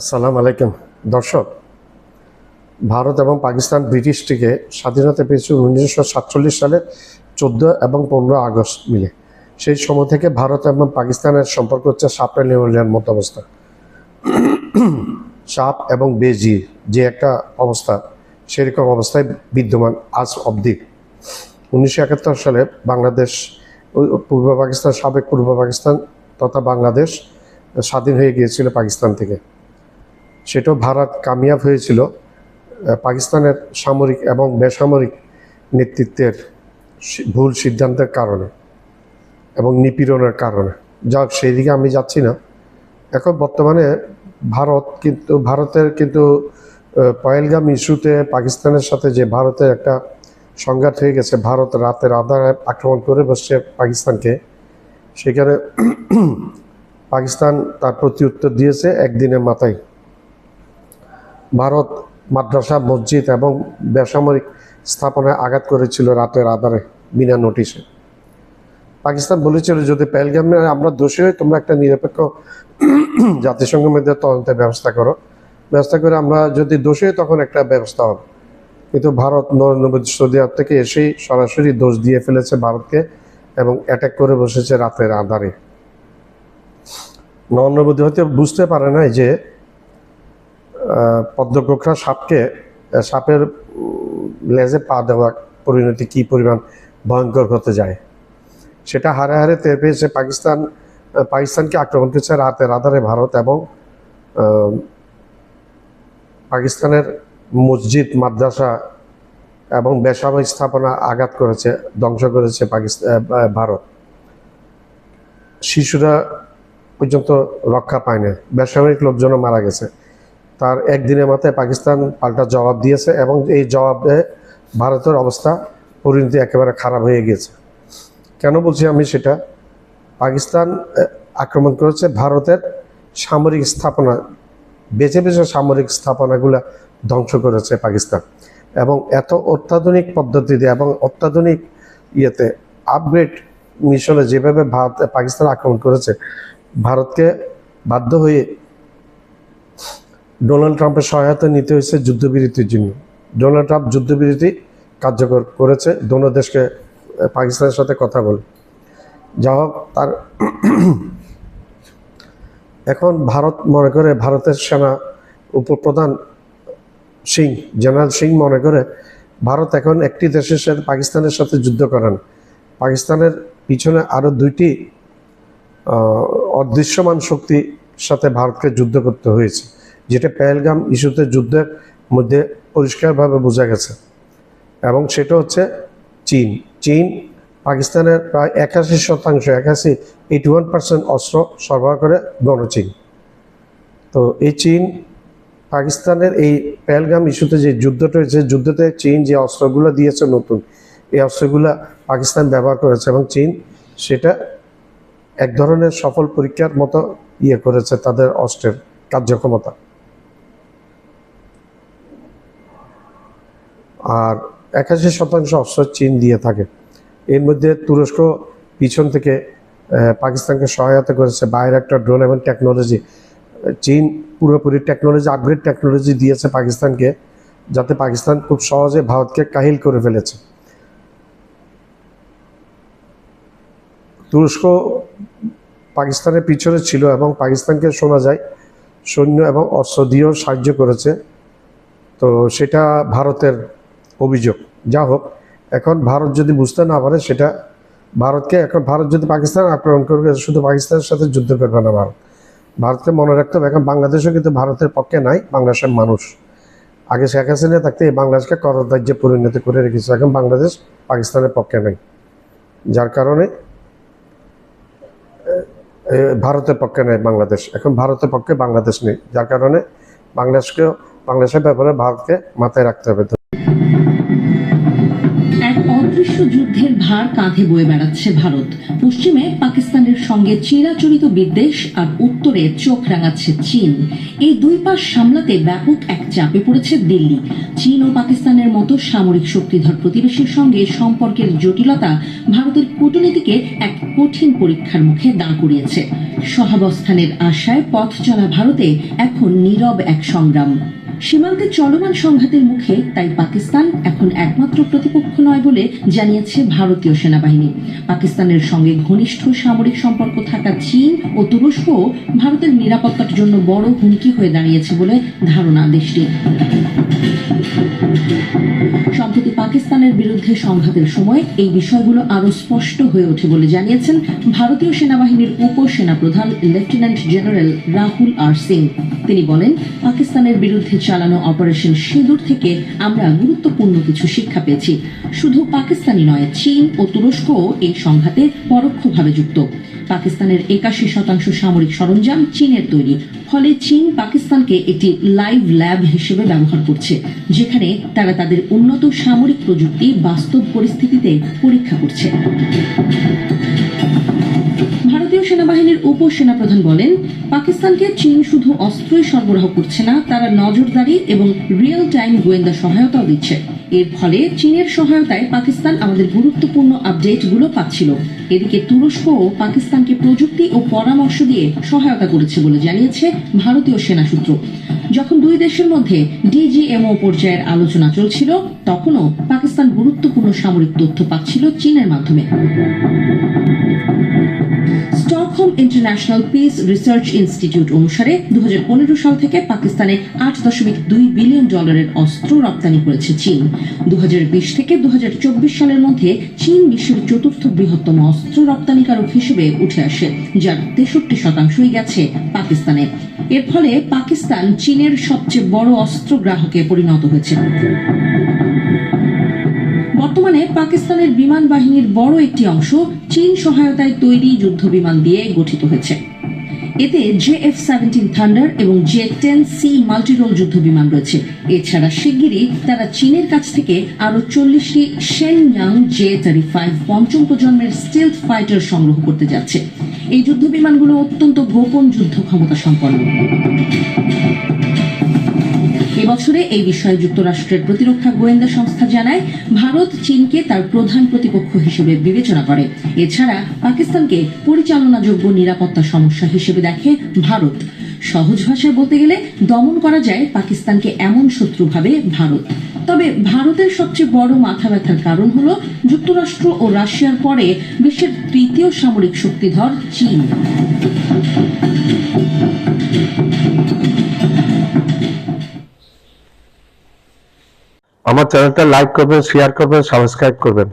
আসসালামু আলাইকুম দর্শক। ভারত এবং পাকিস্তান ব্রিটিশ থেকে স্বাধীনতা পেয়েছে 1947 সালের 14 এবং 15 আগস্ট মিলে। সেই সময় থেকে ভারত এবং পাকিস্তানের সম্পর্ক হচ্ছে সাপে নেউলের মতো অবস্থা। সাপ এবং বেজি যে একটা অবস্থা, সেরকম অবস্থায় বিদ্যমান আজ অবধি। 1971 সালে বাংলাদেশ, পূর্ব পাকিস্তান, সাবেক পূর্ব পাকিস্তান তথা বাংলাদেশ স্বাধীন হয়ে গিয়েছিল পাকিস্তান থেকে। সেটাও ভারত কামিয়াব হয়েছিল পাকিস্তানের সামরিক এবং বেসামরিক নেতৃত্বের ভুল সিদ্ধান্তের কারণে এবং নিপীড়নের কারণে। যাক, সেই দিকে আমি যাচ্ছি না। এখন বর্তমানে ভারতের কিন্তু পহেলগাম ইস্যুতে পাকিস্তানের সাথে যে ভারতের একটা সংঘাত হয়ে গেছে, ভারত রাতের আধারে আক্রমণ করে বসছে পাকিস্তানকে। সেখানে পাকিস্তান তার প্রতি উত্তর দিয়েছে একদিনের মাথায়। ভারত মাদ্রাসা, মসজিদ এবং বেসামরিক স্থাপনায় আঘাত করেছিল রাতের আধারে বিনা নোটিশে। পাকিস্তান বলেছিল, যদি পেহেলগামে আমরা দোষী হই, তোমরা একটা নিরপেক্ষ জাতিসংঘের মধ্যে তদন্তের ব্যবস্থা করে আমরা যদি দোষী হই তখন একটা ব্যবস্থা হবে। কিন্তু ভারত নরেন্দ্র মোদী সৌদি আরব থেকে এসেই সরাসরি দোষ দিয়ে ফেলেছে ভারতকে এবং অ্যাটাক করে বসেছে রাতের আধারে। নরেন্দ্র মোদী হয়তো বুঝতে পারে না যে পদ্মগোখরা সাপের লেজে পা দেওয়া পরিণতি কী পরিমাণ ভয়ঙ্কর হতে যায়, সেটা হারে হারে টের পেয়েছে পাকিস্তানকে আক্রমণ করেছে রাতের আধারে ভারত, এবং পাকিস্তানের মসজিদ, মাদ্রাসা এবং বেসামরিক স্থাপনা আঘাত করেছে, ধ্বংস করেছে ভারত। শিশুরা পর্যন্ত রক্ষা পায় না, বেসামরিক লোকজনও মারা গেছে। তার একদিনের মাথায় পাকিস্তান পাল্টা জবাব দিয়েছে এবং এই জবাবে ভারতের অবস্থা পরিণতি একেবারে খারাপ হয়ে গিয়েছে। কেন বলছি আমি সেটা? পাকিস্তান আক্রমণ করেছে ভারতের সামরিক স্থাপনা, বেছে বেছে সামরিক স্থাপনাগুলো ধ্বংস করেছে পাকিস্তান, এবং এত অত্যাধুনিক পদ্ধতিতে এবং অত্যাধুনিক আপগ্রেড মিশনে যেভাবে পাকিস্তান আক্রমণ করেছে, ভারতকে বাধ্য হয়ে ডোনাল্ড ট্রাম্পের সহায়তা নিতে হয়েছে যুদ্ধবিরতির জন্য। ডোনাল্ড ট্রাম্প যুদ্ধবিরতি কার্যকর করেছে দোনো দেশকে, পাকিস্তানের সাথে কথা বলে। যা হোক, তার এখন ভারত মনে করে, ভারতের সেনা উপপ্রধান জেনারেল সিং মনে করে ভারত এখন একটি দেশের সাথে, পাকিস্তানের সাথে যুদ্ধ করেন। পাকিস্তানের পিছনে আরও দুইটি অদৃশ্যমান শক্তির সাথে ভারতকে যুদ্ধ করতে হয়েছে, যেটা পেহেলগাম ইস্যুতে যুদ্ধের মধ্যে পরিষ্কারভাবে বোঝা গেছে। এবং সেটা হচ্ছে চীন পাকিস্তানের প্রায় 81% অস্ত্র সরবরাহ করে গণচীন। তো এই চীন পাকিস্তানের এই পেহেলগাম ইস্যুতে যে যুদ্ধটা হয়েছে, যুদ্ধতে চীন যে অস্ত্রগুলো দিয়েছে নতুন, এই অস্ত্রগুলো পাকিস্তান ব্যবহার করেছে এবং চীন সেটা এক ধরনের সফল পরীক্ষার মতো করেছে তাদের অস্ত্রের কার্যক্ষমতা। আর 81% অস্ত্র চীন দিয়ে থাকে। এর মধ্যে তুরস্ক পিছন থেকে পাকিস্তানকে সহায়তা করেছে বাইরেক্টর ড্রোন এবং টেকনোলজি। চীন পুরোপুরি আপগ্রেড টেকনোলজি দিয়েছে পাকিস্তানকে, যাতে পাকিস্তান খুব সহজে ভারতকে কাহিল করে ফেলেছে। তুরস্ক পাকিস্তানের পিছনে ছিল এবং পাকিস্তানকে শোনা যায় সৈন্য এবং অস্ত্র দিয়েও সাহায্য করেছে। তো সেটা ভারতের অভিযোগ। যা হোক, এখন ভারত যদি বুঝতে না পারে সেটা ভারত যদি পাকিস্তান আক্রমণ করবে, শুধু পাকিস্তানের সাথে যুদ্ধ করবে না ভারতকে মনে রাখতে হবে, এখন বাংলাদেশও কিন্তু ভারতের পক্ষে নাই। বাংলাদেশের মানুষ আগে শেখ হাসিনা থাকতে এই বাংলাদেশকে কররাজ্যে পরিণত করে রেখেছে, এখন বাংলাদেশ পাকিস্তানের পক্ষে নেই, যার কারণে ভারতের পক্ষে নেই বাংলাদেশ। এখন ভারতের পক্ষে বাংলাদেশ নেই, যার কারণে বাংলাদেশের ব্যাপারে ভারতকে মাথায় রাখতে হবে। বিশ্বযুদ্ধের ভার কাঁধে বয়ে বেড়াচ্ছে ভারত। পশ্চিমে পাকিস্তানের সঙ্গে চিরাচরিত বিদ্বেষ আর উত্তরে চোখ রাঙাচ্ছে চীন। এই দুই পাশ সামলাতে ব্যাপক এক চাপে পড়েছে দিল্লি। চীন ও পাকিস্তানের মতো সামরিক শক্তিধর প্রতিবেশীর সঙ্গে সম্পর্কের জটিলতা ভারতের কূটনীতিকে এক কঠিন পরীক্ষার মুখে দাঁড় করিয়েছে। সহাবস্থানের আশায় পথ চলা ভারতে এখন নীরব এক সংগ্রাম। সীমান্তে চলমান সংঘাতের মুখে তাই পাকিস্তান এখন একমাত্র প্রতিপক্ষ নয় বলে জানিয়েছে ভারতীয় সেনাবাহিনী। পাকিস্তানের সঙ্গে ঘনিষ্ঠ সামরিক সম্পর্ক থাকা চীন ও তুরস্ক ভারতের নিরাপত্তার জন্য বড় হুমকি হয়ে দাঁড়িয়েছে বলে ধারণা দেশটির। সম্প্রতি পাকিস্তানের বিরুদ্ধে সংঘাতের সময় এই বিষয়গুলো আরো স্পষ্ট হয়ে ওঠে বলে জানিয়েছেন ভারতীয় সেনাবাহিনীর উপসেনাপ্রধান লেফটেন্যান্ট জেনারেল রাহুল আর সিং। তিনি বলেন, পাকিস্তানের বিরুদ্ধে চালানো অপারেশন সিঁদুর থেকে আমরা গুরুত্বপূর্ণ কিছু শিক্ষা পেয়েছি। শুধু পাকিস্তানি নয়, চীন ও তুরস্কও এই সংঘাতে পরোক্ষভাবে যুক্ত। পাকিস্তানের 81% সামরিক সরঞ্জাম চীনের তৈরি। ফলে চীন পাকিস্তানকে একটি লাইভ ল্যাব হিসেবে ব্যবহার করছে, যেখানে তারা তাদের উন্নত সামরিক প্রযুক্তি বাস্তব পরিস্থিতিতে পরীক্ষা করছে। ভারতীয় সেনাবাহিনীর উপসেনাপ্রধান বলেন, পাকিস্তানকে চীন শুধু অস্ত্রই সরবরাহ করছে না, তারা নজরদারি এবং রিয়েল টাইম গোয়েন্দা সহায়তাও দিচ্ছে। এর ফলে চীনের সহায়তায় পাকিস্তান আমাদের গুরুত্বপূর্ণ আপডেটগুলো পাচ্ছিল। এদিকে তুরস্কও পাকিস্তানকে প্রযুক্তি ও পরামর্শ দিয়ে সহায়তা করেছে বলে জানিয়েছে ভারতীয় সেনা সূত্র। যখন দুই দেশের মধ্যে ডিজিএমও পর্যায়ের আলোচনা চলছিল, তখনও পাকিস্তান গুরুত্বপূর্ণ সামরিক তথ্য পাচ্ছিল চীনের মাধ্যমে। Stockholm international piece research institute অনুসারে 2015 সাল থেকে পাকিস্তানে $8.2 বিলিয়ন অস্ত্র রপ্তানি করেছে চীন। 2020 থেকে 2024 সালের মধ্যে চীন বিশ্বের চতুর্থ বৃহত্তম অস্ত্র রপ্তানিকারক হিসেবে উঠে আসে, যার 63% গেছে পাকিস্তানে। এর ফলে পাকিস্তান চীনের সবচেয়ে বড় অস্ত্র গ্রাহকে পরিণত হয়েছে। বর্তমানে পাকিস্তানের বিমান বাহিনীর বড় একটি অংশ চীন সহায়তায় তৈরি যুদ্ধ বিমান দিয়ে গঠিত হয়েছে। এতে JF-17 থান্ডার এবং J-10C মাল্টিরোল যুদ্ধ বিমান রয়েছে। এছাড়া শিগগিরই তারা চীনের কাছ থেকে আরো 40টি শেনয়াং J-35 পঞ্চম প্রজন্মের স্টিলথ ফাইটার সংগ্রহ করতে যাচ্ছে। এই যুদ্ধ বিমানগুলো অত্যন্ত গোপন যুদ্ধ ক্ষমতা সম্পন্ন। এবছরে এই বিষয়ে যুক্তরাষ্ট্রের প্রতিরক্ষা গোয়েন্দা সংস্থা জানায়, ভারত চীনকে তার প্রধান প্রতিপক্ষ হিসেবে বিবেচনা করে। এছাড়া পাকিস্তানকে পরিচালনাযোগ্য নিরাপত্তা সমস্যা হিসেবে দেখে ভারত। সহজ ভাষায় বলতে গেলে দমন করা যায় পাকিস্তানকে এমন শত্রু ভাবে ভারত। তবে ভারতের সবচেয়ে বড় মাথা ব্যথার কারণ হলো যুক্তরাষ্ট্র ও রাশিয়ার পরে বিশ্বের তৃতীয় সামরিক শক্তিধর চীন। আমার চ্যানেলটা লাইক করবেন, শেয়ার করবেন, সাবস্ক্রাইব করবেন,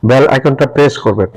বেল আইকনটা প্রেস করবেন।